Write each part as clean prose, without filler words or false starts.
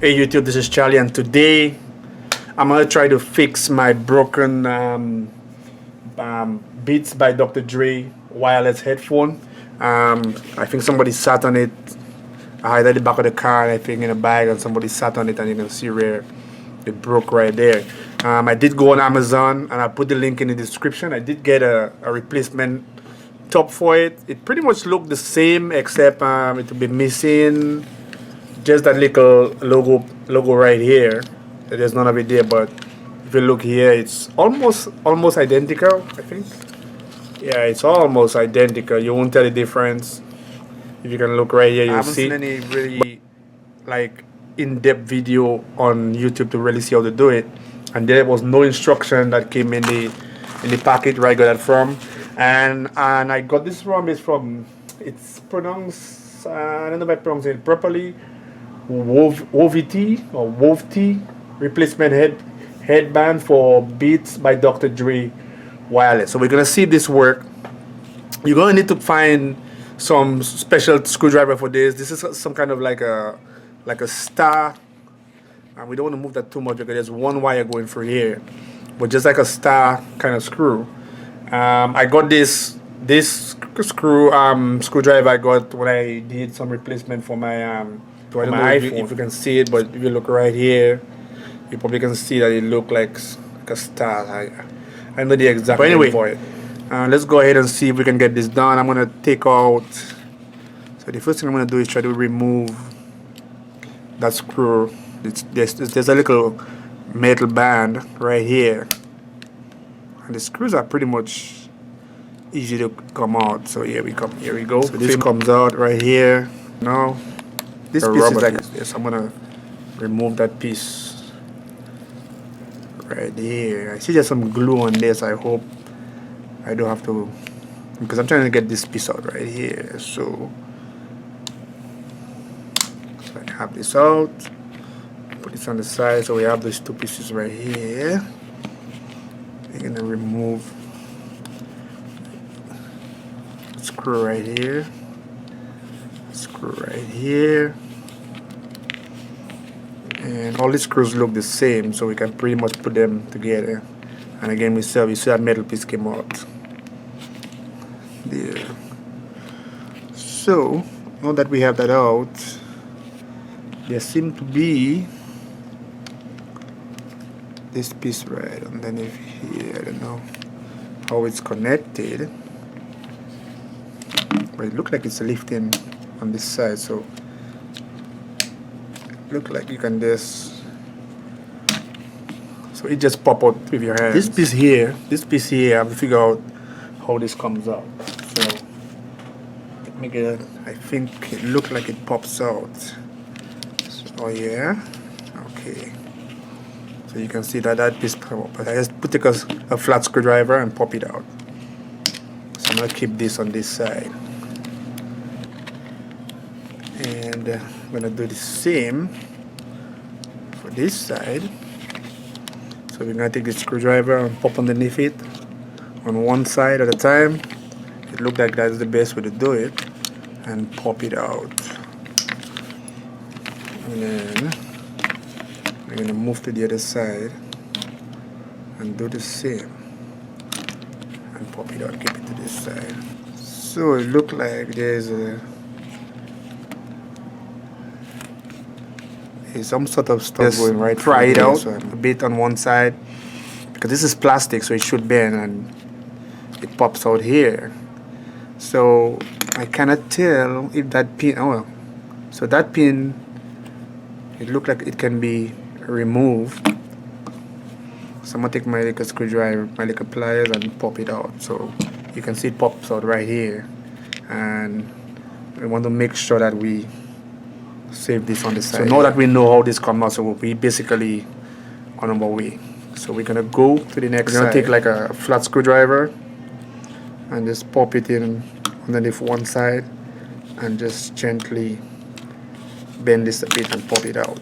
Hey YouTube, this is Charlie, and today I'm gonna try to fix my broken Beats by Dr. Dre wireless headphone. I think somebody sat on it. I had at the back of the car, I think in a bag, and somebody sat on it, and you can see where it broke right there. I did go on Amazon, and I put the link in the description. I did get a replacement top for it. It pretty much looked the same, except it will be missing just that little logo right here. There's none of it there, but if you look here, it's almost identical, I think. Yeah, it's almost identical. You won't tell the difference. If you can look right here, you'll see. I haven't seen any really like in-depth video on YouTube to really see how to do it, and there was no instruction that came in the package where I got that from. And I got this from it's pronounced, I don't know if I pronounce it properly, WOVTE or WOVTE replacement headband for Beats by Dr. Dre wireless. So we're gonna see if this work. You're gonna need to find some special screwdriver for this. This is some kind of like a star, and we don't want to move that too much because there's one wire going through here, but just like a star kind of screw. I got this screwdriver I got when I did some replacement for my I don't know if you can see it, but if you look right here, you probably can see that it looks like a star. I know the exact name for it. Let's go ahead and see if we can get this done. I'm gonna take out. So the first thing I'm gonna do is try to remove that screw. There's a little metal band right here, and the screws are pretty much easy to come out. So here we go. So this comes out right here. Now this piece is like this. I'm gonna remove that piece right here. I see there's some glue on this. I hope I don't have to, because I'm trying to get this piece out right here. So I have this out. Put this on the side. So we have these two pieces right here. We're gonna remove the screw right here. Screw right here, and all these screws look the same, so we can pretty much put them together. And again, you see that metal piece came out there. So now that we have that out, there seems to be this piece right underneath here. I don't know how it's connected, but it looks like it's lifting on this side, so look like you can just, so it just pop out with your hands. This piece here, I have to figure out how this comes out. So let me get it. I think it looks like it pops out. So yeah, okay. So you can see that piece pop up. But I just take a flat screwdriver and pop it out. So I'm gonna keep this on this side. And I'm gonna do the same for this side. So we're gonna take the screwdriver and pop underneath it on one side at a time. It looks like that's the best way to do it, and pop it out. And then we're gonna move to the other side and do the same, and pop it out. Keep it to this side. So it looks like there's some sort of stuff going right. Try it out. So a bit on one side, because this is plastic, so it should bend, and it pops out here. So I cannot tell if that pin. Oh well. So that pin, it looks like it can be removed. So I'm gonna take my little screwdriver, my little pliers, and pop it out. So you can see it pops out right here, and we want to make sure that we save this on the side. So now that we know how this comes out, so we basically on our way. So we're gonna go to the next side. We're gonna take like a flat screwdriver and just pop it in underneath one side, and just gently bend this a bit and pop it out.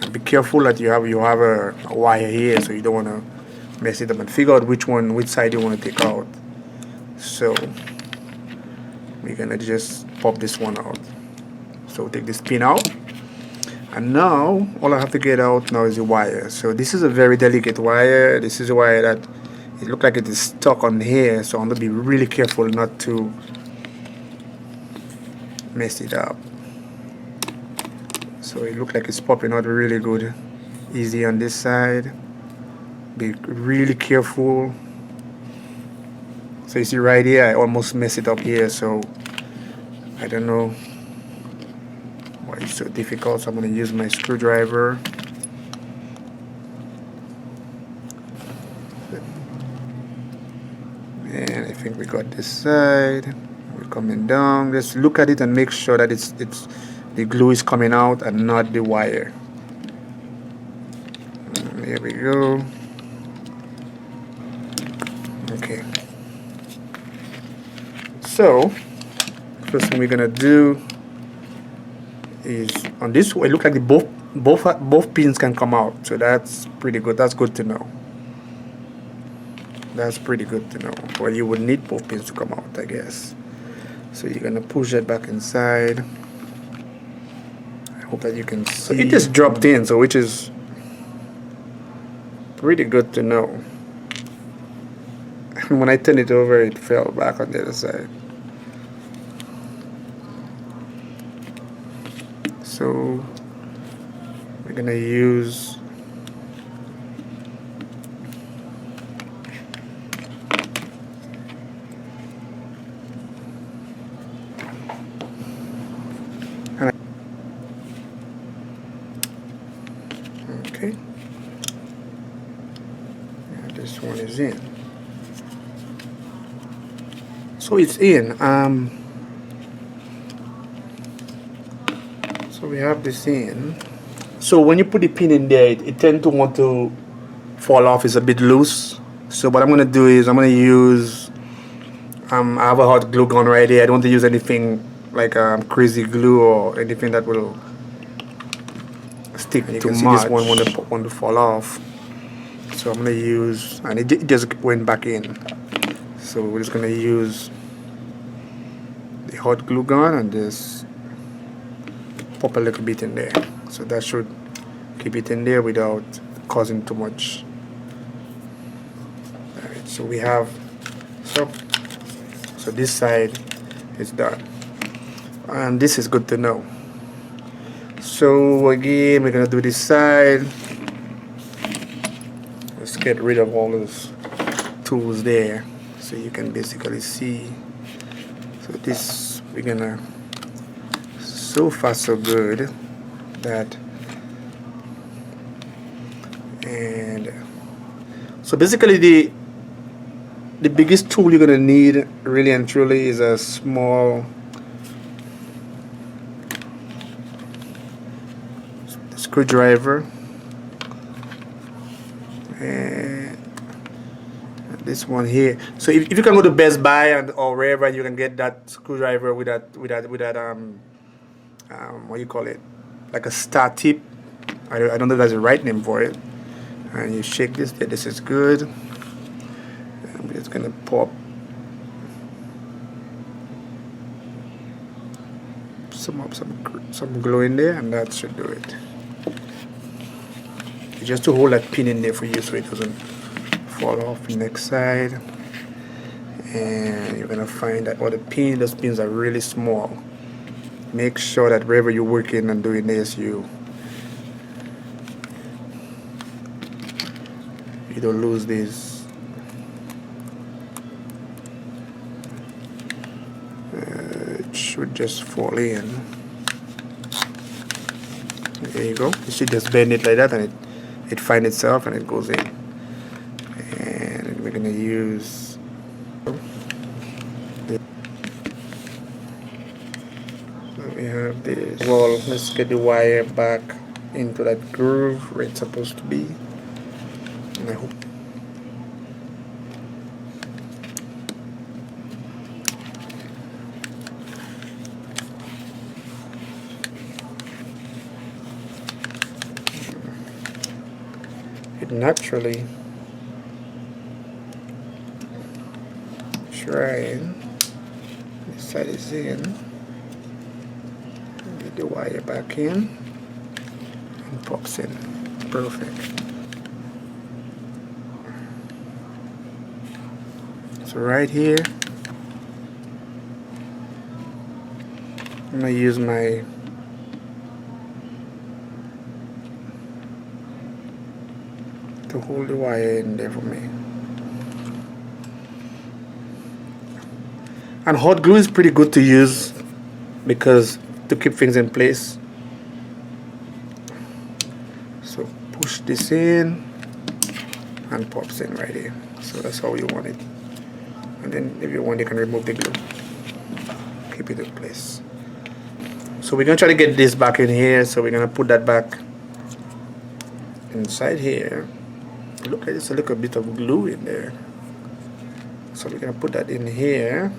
And be careful that you have a wire here, so you don't want to mess it up, and figure out which side you want to take out. So we're gonna just pop this one out. So take this pin out, And now all I have to get out now is the wire. So this is a very delicate wire. This is a wire that it looks like it is stuck on here, so I'm gonna be really careful not to mess it up. So it looks like it's popping out really good. Easy on this side. Be really careful. So you see right here, I almost messed it up here, so I don't know why it's so difficult. So I'm going to use my screwdriver. And I think we got this side. We're coming down. Just look at it and make sure that it's the glue is coming out and not the wire. And there we go. Okay. So first thing we're gonna do is on this way. It looks like the both pins can come out, so that's pretty good. That's good to know. That's pretty good to know. Well, you would need both pins to come out, I guess. So you're gonna push that back inside. I hope that you can see. So it just dropped in, so which is pretty good to know. And when I turned it over, it fell back on the other side. So we're gonna use okay. And this one is in. So it's in. So we have this in. So when you put the pin in there, it tends to want to fall off. It's a bit loose. So what I'm gonna do is I'm gonna use I have a hot glue gun right here. I don't want to use anything like crazy glue or anything that will stick too much. This one want to fall off. So I'm gonna use, and it just went back in. So we're just gonna use the hot glue gun and just pop a little bit in there. So that should keep it in there without causing too much. Alright, so we have so this side is done. And this is good to know. So again, we're gonna do this side. Let's get rid of all those tools there so you can basically see. So this we're gonna, so far so good, that, and so basically the biggest tool you're gonna need really and truly is a small screwdriver, and this one here. So if you can go to Best Buy or wherever, you can get that screwdriver with that what do you call it, like a star tip. I don't know if that's the right name for it. And you shake this. This is good. I'm just gonna pop some glue in there, and that should do it. Just to hold that pin in there for you so it doesn't fall off. Next side, and you're gonna find that all the pins, those pins are really small. Make sure that wherever you're working and doing this, you don't lose these. It should just fall in. There you go. You should just bend it like that, and it finds itself and it goes in. And we're gonna use we have this. Well, let's get the wire back into that groove where it's supposed to be. And I hope it naturally trying. This side is in. Get the wire back in. and pops in. Perfect. So right here, I'm gonna use my to hold the wire in there for me. And hot glue is pretty good to use because to keep things in place. So push this in and pops in right here. So that's how you want it. And then if you want, you can remove the glue. Keep it in place. So we're gonna try to get this back in here. So we're gonna put that back inside here. Look at this, a little bit of glue in there. So we're gonna put that in here.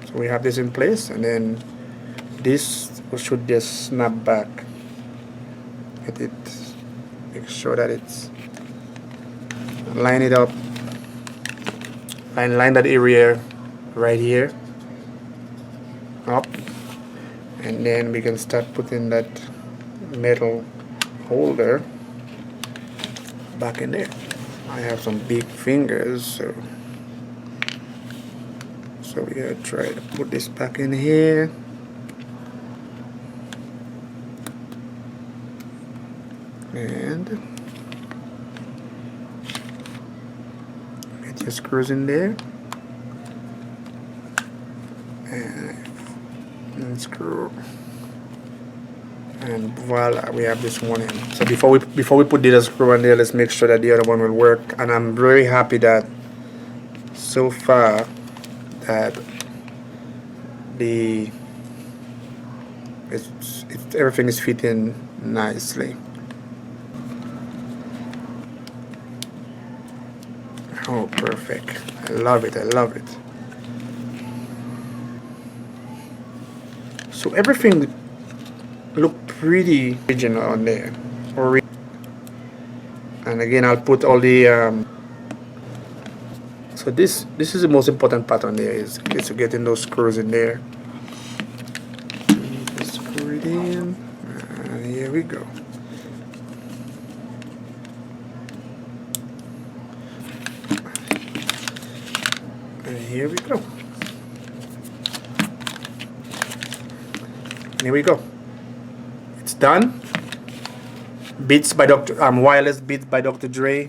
So we have this in place, and then this should just snap back. Get it, make sure that it's line it up. Line that area right here up, and then we can start putting that metal holder back in there. I have some big fingers, so we're gonna try to put this back in here. And get your screws in there. And screw. And voila, we have this one in. So before we put the other screw in there, let's make sure that the other one will work. And I'm very happy that so far that everything is fitting nicely. Oh, perfect. I love it. I love it. So everything look pretty original on there. And again, I'll put all the so this is the most important part on there is getting those screws in there. Just screw it in, and here we go. And here we go. And here we go. It's done. Beats by wireless Beats by Dr. Dre.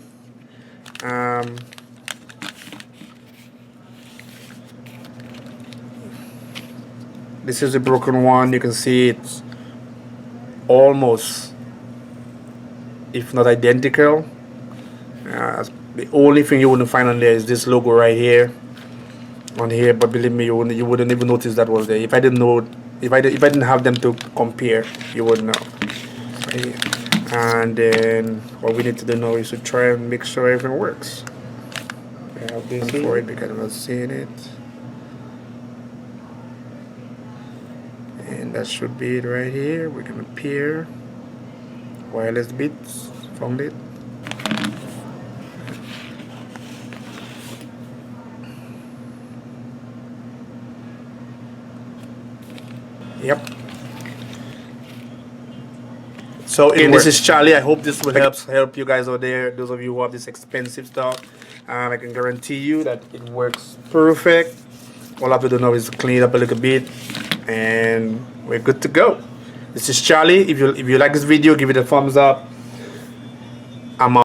This is a broken one. You can see it's almost, if not identical. The only thing you wouldn't find on there is this logo right here, on here. But believe me, you wouldn't even notice that was there. If I didn't know, if I didn't have them to compare, you wouldn't know. Right here. And then what we need to do now is to try and make sure everything works. We have this for it because I'm not seeing it. And that should be it right here. We're gonna pair wireless Beats, found it. Yep. So this is Charlie. I hope this will help you guys out there. Those of you who have this expensive stuff, I can guarantee you that it works perfect. All I have to do now is clean it up a little bit, and we're good to go. This is Charlie. If you like this video, give it a thumbs up. I'm out.